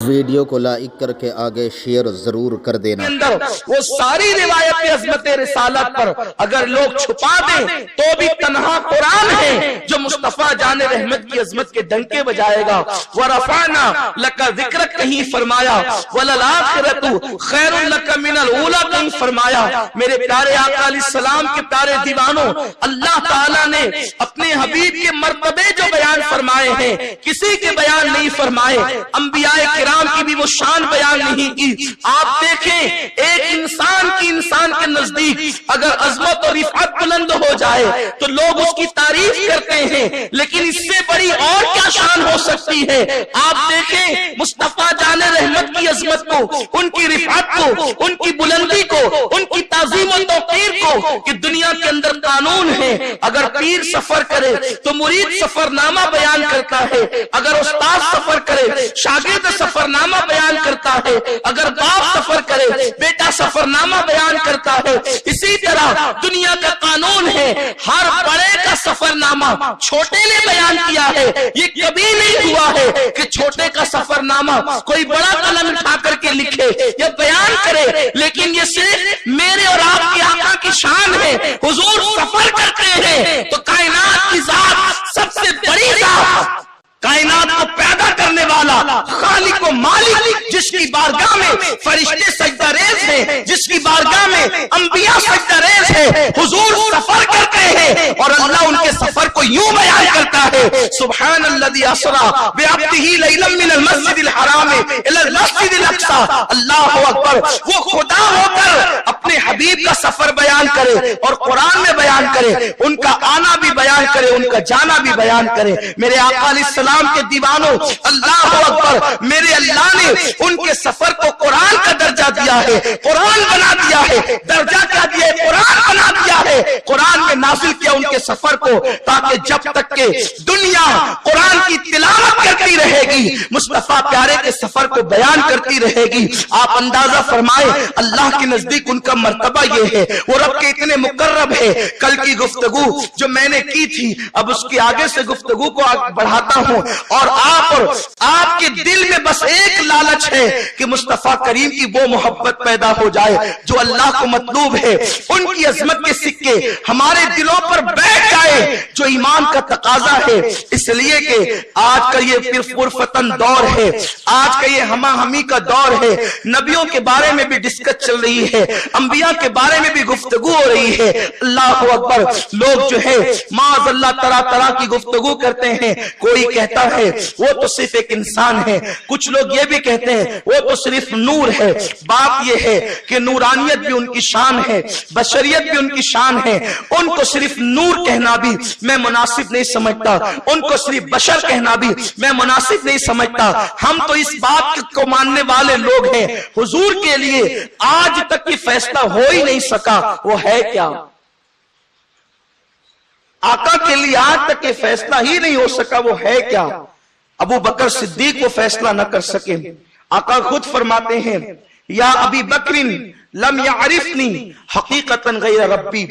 Video کو like کر کے آگے شیئر ضرور کر دینا۔ وہ ساری روایت عظمت رسالت پر اگر لوگ چھپا دیں تو بھی تنہا قرآن ہے جو مصطفیٰ جان رحمت کی عظمت کے ڈنکے بجائے گا۔ وَرَفَعْنَا لَكَ ذِكْرَكَ کہیں فرمایا، وَلَلْآخِرَةُ خَيْرٌ لَكَ مِنَ الْأُولَىٰ کہیں فرمایا۔ میرے پیارے آقا علیہ السلام کے پیارے دیوانوں، اللہ تعالیٰ نے اپنے حبیب کے مرتبے جو بیان فرمائے ہیں کسی کے بیان نہیں فرمائے، انبیاء کرام کی بھی وہ شان بیان نہیں کی۔ آپ دیکھیں ایک انسان کے نزدیک اگر عظمت اور رفعت بلند ہو جائے تو لوگ اس کی تعریف کرتے ہیں، لیکن اس سے بڑی اور کیا شان ہو سکتی ہے؟ آپ دیکھیں مصطفیٰ جان رحمت کی عظمت کو، ان کی رفعت کو، ان کی بلندی کو، ان کی تعظیم و توقیر کو، کہ دنیا کے اندر قانون ہے اگر پیر سفر کرے تو مرید سفر نامہ بیان کرتا ہے، اگر استاد سفر کرے شاگرد سفر نامہ بیان کرتا ہے، اگر باپ سفر کرے بیٹا سفر نامہ بیان کرتا ہے۔ اسی طرح دنیا کا قانون ہے ہر بڑے کا سفر نامہ چھوٹے نے بیان کیا ہے۔ یہ کبھی نہیں ہوا ہے کہ چھوٹے کا سفر نامہ کوئی بڑا قلم اٹھا کر کے لکھے یا بیان کرے، لیکن یہ صرف میرے اور آپ کے آقا کی شان ہے۔ حضور سفر کرتے ہیں تو کائنات کی ذات سب سے بڑی ذات، کائنات کو پیدا کرنے والا خالق و مالک، جس کی بارگاہ میں فرشتے سجدہ ریز ہیں، جس کی بارگاہ میں انبیاء سجدہ ریز ہیں، حضور سفر کرتے ہیں اور اللہ ان کے سفر کو یوں بیان کرتا ہے، سبحان الذی اسریٰ بعبدہ لیلا من المسجد الحرام الی المسجد الاقصی۔ اللہ اکبر، وہ خدا ہو کر اپنے حبیب کا سفر بیان کرے اور قرآن میں بیان کرے، ان کا آنا بھی بیان کرے، ان کا جانا بھی بیان کرے۔ میرے آقا علیہ السلام کے دیوانوں، اللہ اکبر، میرے اللہ نے ان کے سفر کو قرآن کا درجہ دیا ہے، قرآن بنا دیا ہے۔ درجہ کیا دیا ہے؟ قرآن بنا دیا ہے۔ قرآن میں نازل کیا ان کے سفر کو تاکہ جب تک کہ دنیا قرآن کی تلاوت کرتی رہے گی، مصطفیٰ پیارے کے سفر کو بیان کرتی رہے گی۔ آپ اندازہ فرمائیں اللہ کے نزدیک ان کا مرتبہ یہ ہے، وہ رب کے اتنے مقرب ہے۔ کل کی گفتگو جو میں نے کی تھی، اب اس کی آگے سے گفتگو کو بڑھاتا ہوں، اور آپ کے دل میں بس ایک لالچ ہے کہ مصطفیٰ کریم کی وہ محبت پیدا ہو جائے جو اللہ کو مطلوب ہے، ان کی عظمت کے سکے ہمارے دلوں پر بیٹھ جائے جو ایمان کا تقاضا ہے۔ اس لیے کہ آج کا یہ پرفتن دور ہے، آج کا یہ ہما ہمی کا دور ہے، نبیوں کے بارے میں بھی ڈسکس چل رہی ہے، انبیاء کے بارے میں بھی گفتگو ہو رہی ہے۔ اللہ اکبر، لوگ جو ہے معاذ اللہ طرح کی گفتگو کرتے ہیں۔ کوئی کہتا ہے وہ تو صرف ایک انسان ہے، کچھ لوگ یہ بھی کہتے ہیں وہ تو صرف نور ہے۔ بات یہ ہے کہ نورانیت بھی ان کی شان ہے، بشریت بھی ان کی شان ہے۔ ان کو صرف نور کہنا بھی میں مناسب نہیں سمجھتا، ان کو صرف بشر کہنا بھی میں مناسب نہیں سمجھتا۔ ہم تو اس بات کو ماننے والے لوگ ہیں حضور کے لیے آج تک یہ فیصلہ ہو ہی نہیں سکا وہ ہے کیا۔ آقا کے لیے آج تک یہ فیصلہ ہی نہیں ہو سکا وہ ہے کیا۔ ابو بکر صدیق وہ فیصلہ نہ کر سکے۔ آقا خود فرماتے ہیں، یا ابی بکر لم یعرفنی حقیقتا غیر ربی،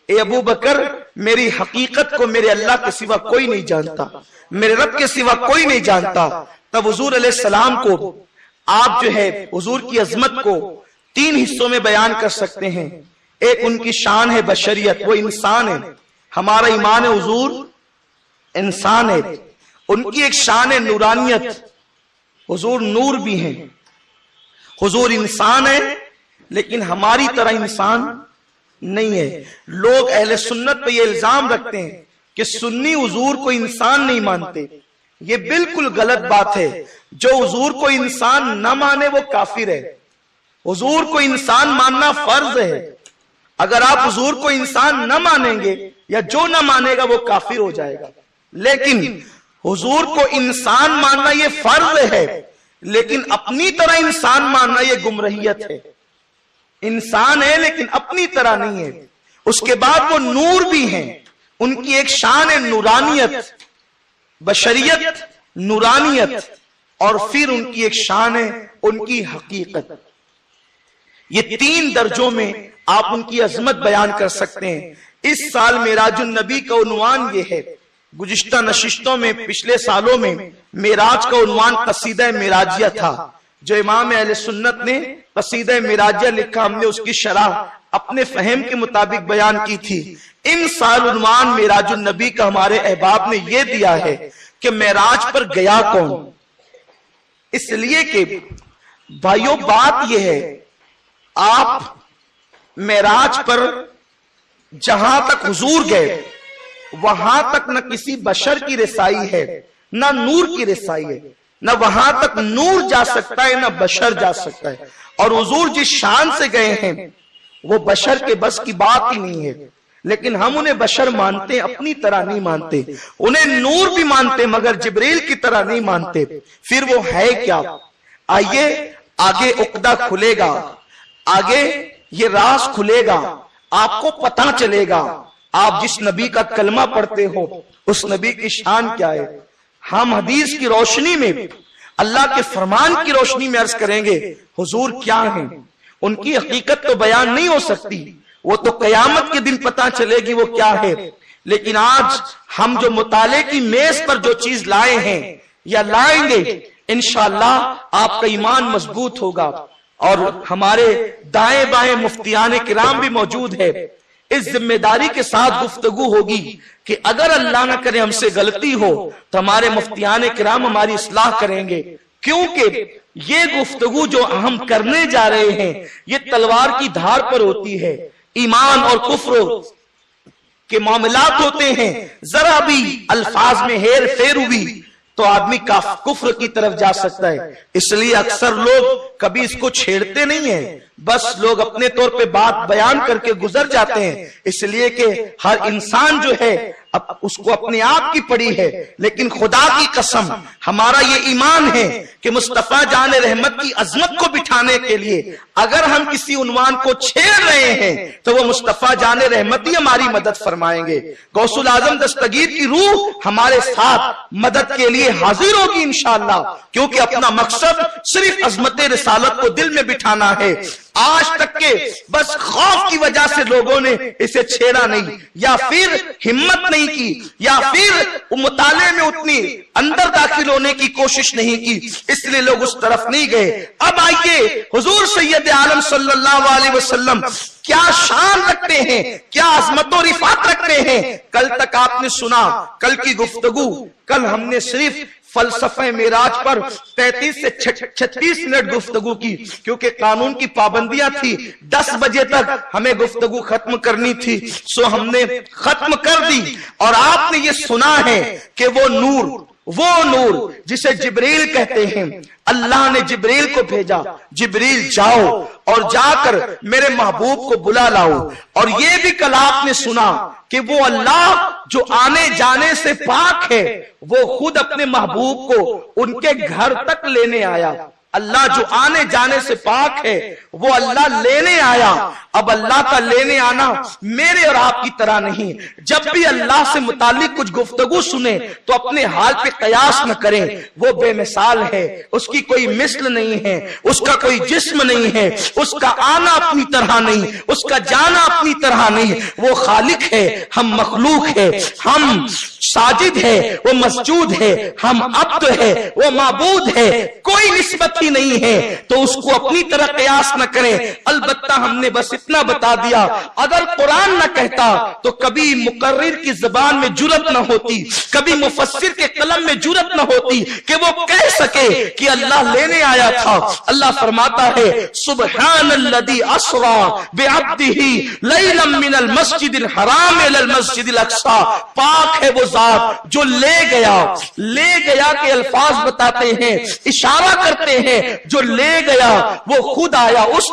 اے ابو بکر میری حقیقت کو میرے اللہ کے سوا کوئی نہیں جانتا، میرے رب کے سوا کوئی نہیں جانتا۔ تب حضور علیہ السلام کو آپ جو ہے حضور کی عظمت کو تین حصوں میں بیان کر سکتے ہیں۔ ایک ان کی شان ہے بشریت، وہ انسان ہے، ہمارا ایمان ہے حضور انسان ہے۔ ان کی ایک شان ہے نورانیت، حضور نور بھی ہیں۔ حضور انسان ہے لیکن ہماری طرح انسان نہیں ہے۔ لوگ اہل سنت پہ یہ الزام رکھتے ہیں کہ سنی حضور کو انسان نہیں مانتے، یہ بالکل غلط بات ہے۔ جو حضور کو انسان نہ مانے وہ کافر ہے۔ حضور کو انسان ماننا فرض ہے۔ اگر آپ حضور کو انسان نہ مانیں گے یا جو نہ مانے گا وہ کافر ہو جائے گا، لیکن حضور کو انسان ماننا یہ فرض ہے، لیکن اپنی طرح انسان ماننا یہ گمراہیت ہے۔ انسان ہے لیکن اپنی طرح نہیں ہے۔ اس کے بعد وہ نور بھی ہیں، ان کی ایک شان ہے نورانیت، بشریت، نورانیت، اور پھر ان کی ایک شان ہے ان کی حقیقت۔ یہ تین درجوں میں آپ ان کی عظمت بیان کر سکتے ہیں۔ اس سال معراج النبی کا عنوان یہ ہے۔ گزشتہ نشستوں میں پچھلے سالوں میں معراج کا عنوان قصیدہ معراجیہ تھا۔ جو امام اہل سنت نے قصیدہ معراجیہ لکھا، ہم نے اس کی شرح اپنے فہم کے مطابق بیان کی تھی۔ ان سال عنوان معراج النبی کا ہمارے احباب نے یہ دیا ہے کہ معراج پر گیا کون؟ اس لیے کہ بھائیوں بات یہ ہے، آپ معراج پر جہاں تک حضور گئے وہاں تک نہ کسی بشر کی رسائی ہے نہ نور کی رسائی ہے، نہ وہاں تک نور جا سکتا ہے نہ بشر جا سکتا ہے، اور حضور جس شان سے گئے ہیں وہ بشر کے بس کی بات ہی نہیں ہے، لیکن ہم انہیں بشر مانتے، اپنی طرح نہیں مانتے، انہیں نور بھی مانتے مگر جبریل کی طرح نہیں مانتے۔ پھر وہ ہے کیا؟ آئیے آگے عقدہ کھلے گا، آگے یہ راز کھلے گا، آپ کو پتہ چلے گا آپ جس نبی کا کلمہ پڑھتے ہو اس نبی کی شان کیا ہے۔ ہم حدیث کی روشنی میں، اللہ کے فرمان کی روشنی میں عرض کریں گے حضور کیا ہیں، ان کی حقیقت تو بیان نہیں ہو سکتی، وہ تو قیامت کے دن پتہ چلے گی وہ کیا ہے، لیکن آج ہم جو مطالعے کی میز پر جو چیز لائے ہیں یا لائیں گے انشاءاللہ آپ کا ایمان مضبوط ہوگا۔ اور ہمارے دائیں بائیں مفتیان کرام بھی موجود ہے، اس ذمہ داری کے ساتھ گفتگو ہوگی کہ اگر اللہ نہ کرے ہم سے غلطی ہو تو ہمارے مفتیان کرام ہماری اصلاح کریں گے، کیونکہ یہ گفتگو جو ہم کرنے جا رہے ہیں یہ تلوار کی دھار پر ہوتی ہے۔ ایمان اور کفر کے معاملات ہوتے ہیں، ذرا بھی الفاظ میں ہیر پھیر ہوئی تو آدمی کفر کی طرف جا سکتا ہے، اس لیے اکثر لوگ کبھی اس کو چھیڑتے نہیں ہیں، بس لوگ اپنے طور پہ بات بیان کر کے گزر جاتے ہیں، اس لیے کہ ہر انسان جو ہے اس کو اپنے آپ کی پڑی ہے، لیکن خدا کی قسم ہمارا یہ ایمان ہے کہ مصطفیٰ جان رحمت کی عظمت کو بٹھانے کے لیے اگر ہم کسی عنوان کو چھیڑ رہے ہیں تو وہ مصطفیٰ جان رحمت ہی ہماری مدد فرمائیں گے۔ غوث الاعظم دستگیر کی روح ہمارے ساتھ مدد کے لیے حاضر ہوگی انشاءاللہ، کیونکہ اپنا مقصد صرف عظمت رسالت کو دل میں بٹھانا ہے۔ آج تک کے بس خوف کی وجہ سے لوگوں نے اسے چھیڑا نہیں، یا پھر ہمت نہیں کی، یا پھر مطالعے میں اتنی اندر داخل ہونے کی کوشش نہیں کی، اس لیے لوگ اس طرف نہیں گئے۔ اب آئیے حضور سید عالم صلی اللہ علیہ وسلم کیا شان رکھتے ہیں، کیا عظمت و رفعت رکھتے ہیں۔ کل تک آپ نے سنا، کل کی گفتگو، کل ہم نے صرف فلسفہ معراج پر 33 سے 36 منٹ گفتگو کی، کیونکہ قانون کی پابندیاں تھی، 10 بجے تک ہمیں گفتگو ختم کرنی تھی، سو ہم نے ختم کر دی۔ اور آپ نے یہ سنا ہے کہ وہ نور جسے جبریل کہتے ہیں، اللہ نے جبریل کو بھیجا، جبریل جاؤ اور جا کر میرے محبوب کو بلا لاؤ۔ اور یہ بھی کل آپ نے سنا کہ وہ اللہ جو آنے جانے سے پاک ہے وہ خود اپنے محبوب کو ان کے گھر تک لینے آیا۔ اللہ جو آنے جانے سے پاک ہے وہ اللہ لینے آیا۔ اب اللہ کا لینے آنا میرے اور آپ کی طرح نہیں۔ جب بھی اللہ سے متعلق کچھ گفتگو سنیں تو اپنے حال پہ قیاس نہ کریں، وہ بے مثال ہے، اس کی کوئی مثل نہیں ہے، اس کا کوئی جسم نہیں ہے، اس کا آنا اپنی طرح نہیں، اس کا جانا اپنی طرح نہیں۔ وہ خالق ہے، ہم مخلوق ہے، ہم ساجد ہے، وہ مسجود ہے، ہم عبد ہے، وہ معبود ہے، کوئی نسبت ہی نہیں ہے، تو اس کو اپنی طرح قیاس نہ کریں۔ البتہ ہم نے بس اتنا بتا دیا، اگر قرآن نہ کہتا تو کبھی مقرر کی زبان میں جرت نہ ہوتی، کبھی مفسر کے قلم میں جرت نہ ہوتی کہ وہ کہہ سکے کہ اللہ لینے آیا تھا۔ اللہ فرماتا ہے سبحان الذی اسری بعبدہ لیلا من المسجد الحرام الی المسجد الاقصی، پاک ہے وہ ذات جو لے گیا کے الفاظ بتاتے ہیں، اشارہ کرتے ہیں، جو لے گیا وہ خود آیا اس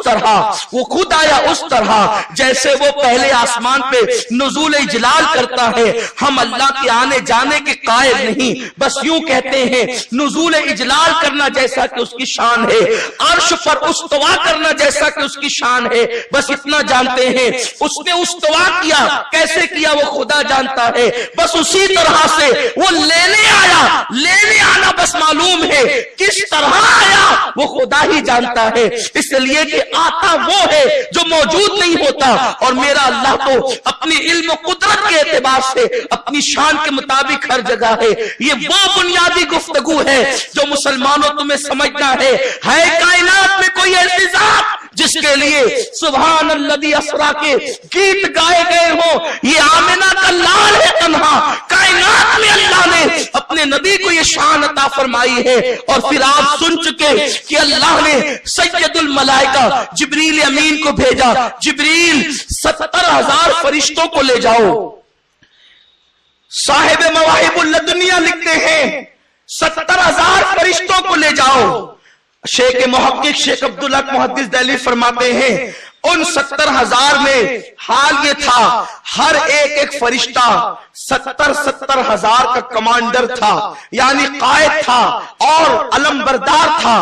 طرح جیسے وہ پہلے آسمان پہ نزول اجلال کرتا ہے۔ ہم اللہ کے آنے جانے کے قائل نہیں، بس یوں کہتے ہیں نزول اجلال کرنا جیسا کہ اس کی شان ہے، عرش پر استوا کرنا جیسا کہ اس کی شان ہے، بس اتنا جانتے ہیں۔ اس نے استوا کیا، کیسے کیا وہ خدا جانتا ہے، بس اسی طرح سے وہ لینے آنا بس معلوم ہے، کس طرح آیا وہ خدا ہی جانتا ہے، اس لیے کہ آتا وہ ہے جو موجود نہیں ہوتا، اور میرا اللہ تو اپنی علم و قدرت کے اعتبار سے اپنی شان کے مطابق ہر جگہ ہے۔ یہ وہ بنیادی گفتگو ہے جو مسلمانوں تمہیں سمجھنا ہے کے لیے سبحان الذی اسرا کے گیت گائے گئے ہوں. یہ آمنہ کا لال ہے تنہا, کائنات میں اللہ نے اپنے نبی کو یہ شان عطا فرمائی ہے. اور پھر آپ سن چکے کہ اللہ نے سید الملائکہ جبریل امین کو بھیجا, جبریل 70,000 فرشتوں کو لے جاؤ. صاحب مواہب اللدنیہ لکھتے ہیں 70,000 فرشتوں کو لے جاؤ. شیخ محقق شیخ عبداللہ محدث دہلوی فرماتے ہیں ان 70,000 میں حال یہ تھا ہر ایک فرشتہ 70,000 کا کمانڈر تھا, یعنی قائد تھا اور علم بردار تھا.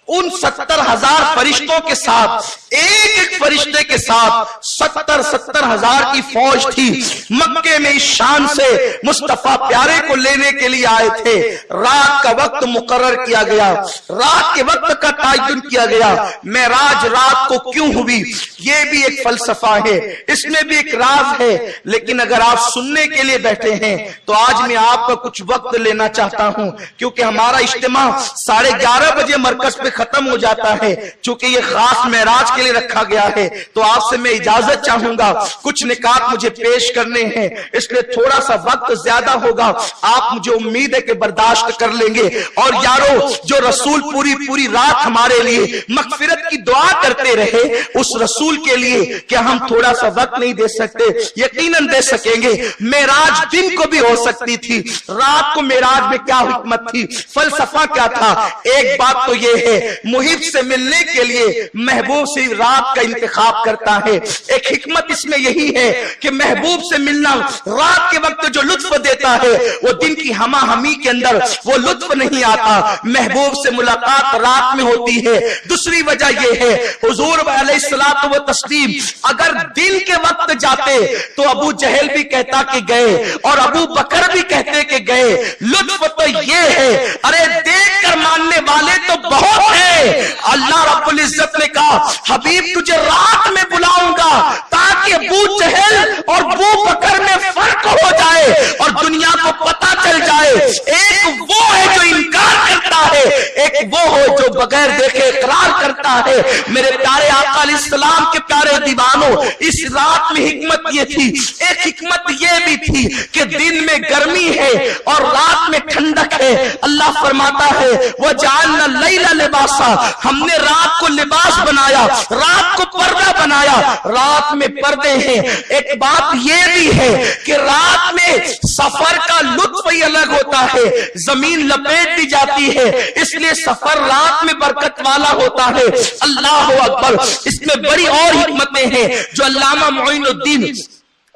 ان 70,000 فرشتوں کے ساتھ ایک فرشتے کے ساتھ 70,000 کی فوج تھی. مکے میں اس شان سے مصطفیٰ پیارے کو لینے کے لیے آئے تھے. رات کا وقت مقرر کیا گیا, رات کے وقت کا تعین کیا گیا. معراج رات کو کیوں ہوئی یہ بھی ایک فلسفہ ہے, اس میں بھی ایک راز ہے. لیکن اگر آپ سننے کے لیے بیٹھے ہیں تو آج میں آپ کا کچھ وقت لینا چاہتا ہوں, کیونکہ ہمارا اجتماع 11:30 بجے مرکز پہ ختم ہو جاتا ہے. چونکہ یہ خاص معراج کے لیے رکھا گیا ہے تو آپ سے میں اجازت چاہوں گا, کچھ نکات مجھے پیش کرنے ہیں, اس لیے تھوڑا سا وقت زیادہ ہوگا. آپ مجھے امید ہے کہ برداشت کر لیں گے. اور یارو جو رسول پوری رات ہمارے لیے مغفرت کی دعا کرتے رہے, اس رسول کے لیے کیا ہم تھوڑا سا وقت نہیں دے سکتے؟ یقیناً دے سکیں گے. معراج دن کو بھی ہو سکتی تھی, رات کو معراج میں کیا حکمت تھی, فلسفہ کیا تھا؟ ایک بات تو یہ ہے محب سے ملنے کے لیے محبوب سے رات کا انتخاب کرتا ہے. ایک حکمت اس میں یہی ہے کہ محبوب سے ملنا رات کے وقت جو لطف دیتا ہے وہ دن کی ہما ہمی کے اندر وہ لطف نہیں آتا. محبوب سے ملاقات رات میں ہوتی ہے. دوسری وجہ یہ ہے حضور علیہ الصلوۃ والتسلیم اگر دن کے وقت جاتے تو ابو جہل بھی کہتا کہ گئے اور ابو بکر بھی کہتے کہ گئے. لطف تو یہ ہے, ارے دیکھ کر ماننے والے تو بہت ہیں. اللہ رب العزت نے کہا حبیب تجھے رات میں بلاؤں گا تاکہ ابو جہل اور ابو بکر میں فرق ہو جائے اور دنیا کو پتا چل جائے ایک وہ ہے جو انکار کرتا ہے, ایک وہ ہو جو بغیر دیکھے اقرار کرتا ہے. میرے پیارے آقا علیہ السلام کے پیارے دیوانوں, اس رات میں حکمت یہ تھی. ایک حکمت یہ بھی تھی کہ دن میں گرمی ہے اور رات میں ٹھنڈک ہے. اللہ فرماتا ہے وَجَعَلْنَا اللَّيْلَ لِبَاسًا, ہم نے رات کو لباس بنایا, رات کو پردہ بنایا. رات میں پردے ہیں. ایک بات یہ بھی ہے کہ رات میں سفر کا لطف ہی الگ ہوتا ہے, زمین لپیٹ دی جاتی ہے, اس لیے سفر رات میں برکت والا ہوتا ہے. اللہ اکبر. اس میں بڑی اور حکمتیں ہیں جو علامہ معین الدین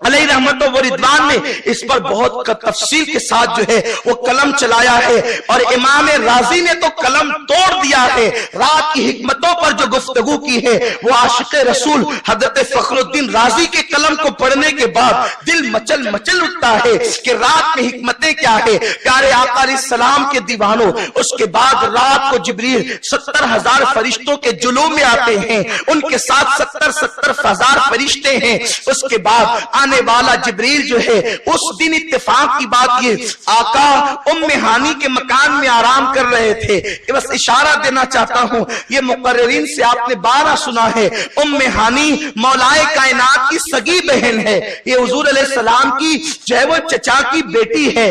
علیہ رحمت و رضوان نے اس پر بہت تفصیل کے ساتھ جو ہے وہ قلم چلایا ہے, اور امام رازی نے تو قلم توڑ دیا ہے. رات کی حکمتوں پر جو گفتگو کی ہے وہ عاشق رسول حضرت فخر الدین رازی کے قلم کو پڑھنے کے بعد دل مچل اٹھتا ہے کہ رات میں حکمتیں کیا ہے. پیارے آقا علیہ السلام کے دیوانوں, اس کے بعد رات کو جبریل 70,000 فرشتوں کے جلوہ میں آتے ہیں, ان کے ساتھ 70,000 فرشتے ہیں. اس کے بعد آنے والا جبریل جو ہے اس دن اتفاق کی بات یہ آقا ام ہانی کے مکان میں آرام کر رہے تھے. بس اشارہ دینا چاہتا ہوں, یہ مقررین سے آپ نے 12 سنا ہے. ام ہانی مولائے کائنات کی سگی بہن ہے, یہ حضور علیہ السلام کی جو ہے وہ چچا کی بیٹی ہے,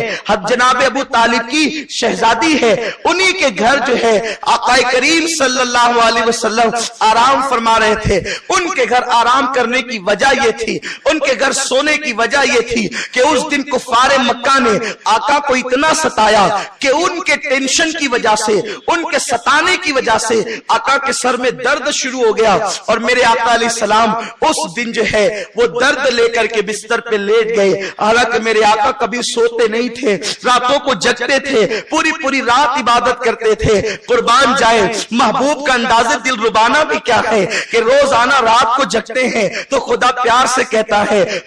جناب ابو طالب کی شہزادی ہے. انہی کے گھر جو ہے آقا کریم صلی اللہ علیہ وسلم آرام فرما رہے تھے. ان کے گھر آرام کرنے کی وجہ یہ تھی, ان کے گھر سونے کی وجہ یہ تھی کہ اس دن کفار مکہ نے آقا کو اتنا ستایا کہ ان کے ٹینشن کی وجہ سے, ان کے ستانے کی وجہ سے آقا کے سر میں درد شروع ہو گیا. اور میرے آقا علیہ السلام اس دن جو ہے وہ درد لے کر کے بستر پہ لیٹ گئے. حالانکہ میرے آقا کبھی سوتے نہیں تھے, راتوں کو جگتے تھے, پوری رات عبادت کرتے تھے. قربان جائے محبوب کا انداز دل ربانہ بھی کیا ہے کہ روزانہ رات کو جگتے ہیں تو خدا پیار سے کہتا ہے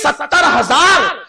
70,000।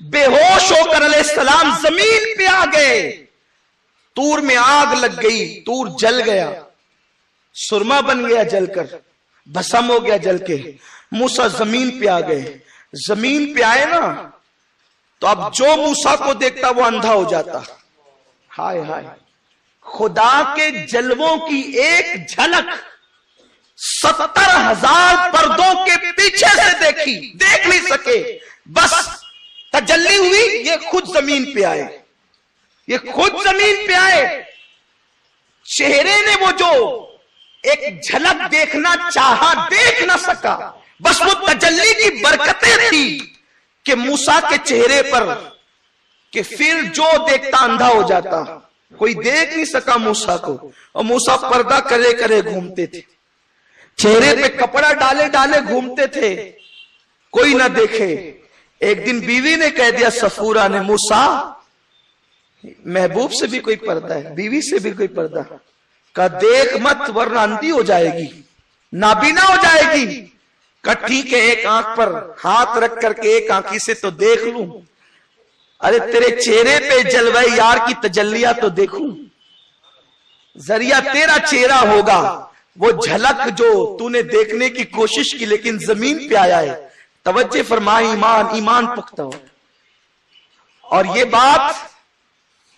بے ہوش ہو کر علیہ السلام زمین پہ آ گئے. تور میں آگ لگ گئی, تور جل گیا, سرما بن گیا جل کر, بھسم ہو گیا جل کے. موسیٰ زمین پہ آ گئے. زمین پہ آئے نا تو اب جو موسیٰ کو دیکھتا وہ اندھا ہو جاتا. ہائے ہائے, خدا کے جلووں کی ایک جھلک 70,000 پردوں کے پیچھے سے دیکھی, دیکھ نہیں سکے. بس تجلی ہوئی, یہ خود زمین پہ آئے, یہ خود زمین پہ آئے. چہرے نے وہ جو ایک جھلک دیکھنا چاہا دیکھ نہ سکا. بس وہ تجلی کی برکتیں تھی کہ موسیٰ کے چہرے پر, کہ پھر جو دیکھتا اندھا ہو جاتا. کوئی دیکھ نہیں سکا موسیٰ کو, اور موسیٰ پردہ کرے کرے گھومتے تھے, چہرے پہ کپڑا ڈالے ڈالے گھومتے تھے, کوئی نہ دیکھے. ایک دن بیوی نے کہہ دیا, صفورہ نے, موسیٰ محبوب سے بھی کوئی پردہ ہے, بیوی سے بھی کوئی پردہ. کہا دیکھ مت ورنہ اندھی ہو جائے گی, نابینا ہو جائے گی. کہا ٹھیک ہے, ایک آنکھ پر ہاتھ رکھ کر کے ایک آنکھی سے تو دیکھ لوں. ارے تیرے چہرے پہ جلوہ یار کی تجلیہ تو دیکھوں. ذریعہ تیرا چہرہ ہوگا, وہ جھلک جو تو نے دیکھنے کی کوشش کی لیکن زمین پہ آیا ہے. توجہ فرمائے, ایمان پختہ ہو. اور یہ بات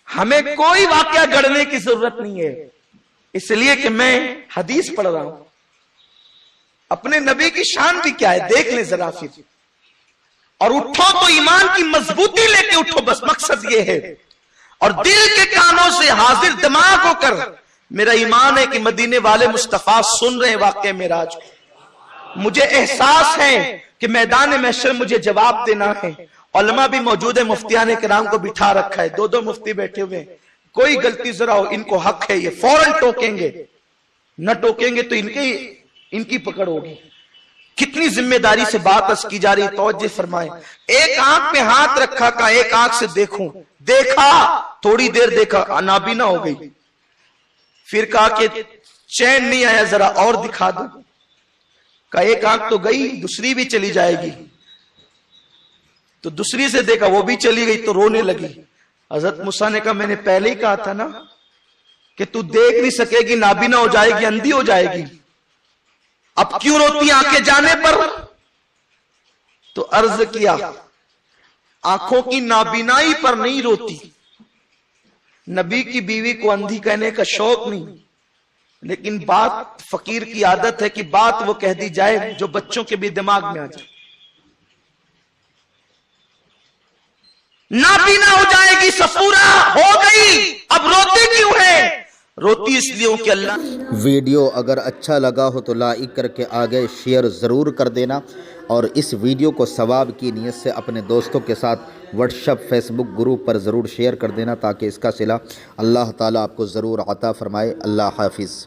ہمیں کوئی واقعہ گڑھنے کی ضرورت نہیں ہے, اس لیے کہ میں حدیث پڑھ رہا ہوں. اپنے نبی کی شان بھی کیا ہے دیکھ لیں ذرا پھر. اور اٹھو تو ایمان کی مضبوطی لے کے اٹھو, بس مقصد یہ ہے. اور دل کے کانوں سے حاضر دماغ ہو کر, میرا ایمان ہے کہ مدینے والے مصطفیٰ سن رہے ہیں واقعہ معراج کو. مجھے احساس ہے کہ میدان محشر مجھے جواب دینا ہے. علماء بھی موجود ہیں, مفتیان کرام کو بٹھا رکھا ہے, 2 مفتی بیٹھے ہوئے ہیں. کوئی غلطی ذرا ہو, ان کو حق ہے, یہ فوراً ٹوکیں گے, نہ ٹوکیں گے تو ان کی پکڑ ہوگی. کتنی ذمہ داری سے بات اس کی جا رہی, توجہ فرمائیں. ایک آنکھ پہ ہاتھ رکھا, کا ایک آنکھ سے دیکھوں. دیکھا, تھوڑی دیر دیکھا, نابینا ہو گئی. پھر کہا کہ چین نہیں آیا, ذرا اور دکھا دو. کہا ایک آنکھ تو گئی, دوسری بھی چلی جائے گی. تو دوسری سے دیکھا, وہ بھی چلی گئی, تو رونے لگی. حضرت موسیٰ نے کہا میں نے پہلے ہی کہا تھا نا کہ تو دیکھ نہیں سکے گی, نابینا ہو جائے گی, اندھی ہو جائے گی. اب کیوں روتی آنکھیں جانے پر؟ تو عرض کیا, آنکھوں کی نابینائی پر نہیں روتی. نبی کی بیوی کو اندھی کہنے کا شوق نہیں, لیکن بات فقیر کی عادت ہے کہ بات وہ کہہ دی جائے جو بچوں کے بھی دماغ میں آ جائے. نابینا ہو جائے گی, صفورہ ہو گئی, اب روتی کیوں ہے؟ روتی اس لیے کہ اللہ. ویڈیو اگر اچھا لگا ہو تو لائک کر کے آگے شیئر ضرور کر دینا, اور اس ویڈیو کو ثواب کی نیت سے اپنے دوستوں کے ساتھ واٹس ایپ فیس بک گروپ پر ضرور شیئر کر دینا, تاکہ اس کا صلہ اللہ تعالیٰ آپ کو ضرور عطا فرمائے. اللہ حافظ.